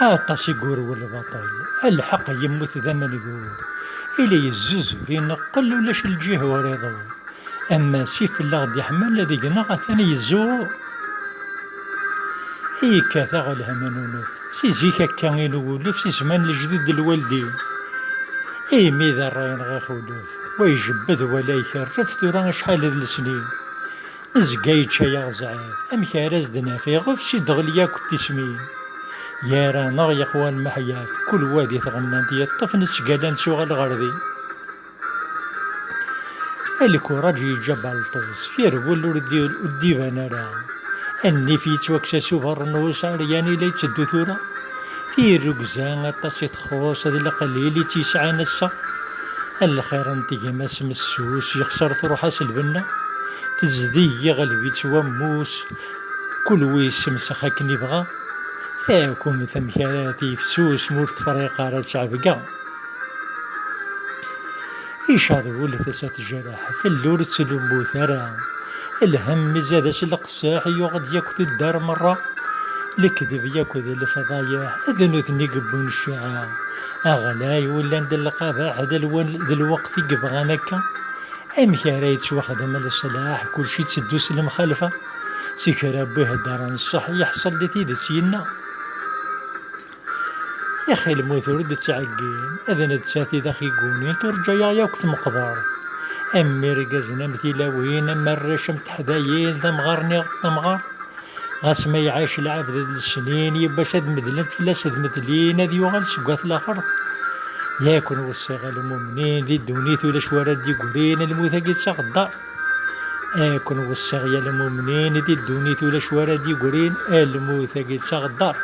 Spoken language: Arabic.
عطاس يقول والبطل الحق يموت ذا من يقول إلي يزوز ينقل ولاش الجيه ورا يدور. أما سيف الله غدي يحمل الذي قناغ ثاني يزور. إي كاثا غلها منونف سي زيك هكا ينولف سي زمان الجدود الوالدين. إي ميذا راين غا خولف ويجبد ولا يكرف ثورا شحال هاد السنين. زقايد شايا زعاف أم كاراز دنافي غف سي دغليا كنت سمين. يا رانا يا خوان محياف كل وادي ثغنانت يطفن السقالان سوغ الغرضي. الكوراج يجاب الطوس في رول الديبان راه اني في توكسا سوبر نوس عرياني لي تدو ثورا في الركزان اطاسي تخوص هذا القليل تيسعى نسا الخير انت يماس مسوس يخسر تروح سلبنا تزدي غلبي توموس كل ويس مسخا كني بغا تاكم ثمكاراتي فسوس مور تفريقه راه شعبكا. يشاط ولا تسات جراح في اللور تسلمو ثرى الهم زاد القصاح يغد ياكل الدار مرة الكذب ياكل الفضايح اذن ثني قبون الشعاع اغلاي ولا ندلقا بعد الوقت يبغى نكا امك رايت وخدم الصلاح كل شي تسدوس المخالفة سكر به الدار الصح يحصل لي تيدت ينا. يا اخي الموت ورد تعقين اذن تساتي داخي قونين ترجع ياك مقبار امي رقزنا مثيلاوين اما الرشم تحدايين ثمغارني غطمغار غاس ما يعيش العبد السنين يباش هاد مدلنت فلاس هاد مدلين هاد يوغل سقوات الاخر ياكن وصيغ المؤمنين ذي الدونيت ولا شوارد دي قرين الموت قد غدار ياكن وصيغ يا المؤمنين ذي الدونيت ولا شوارد دي قرين الموت قد غدار.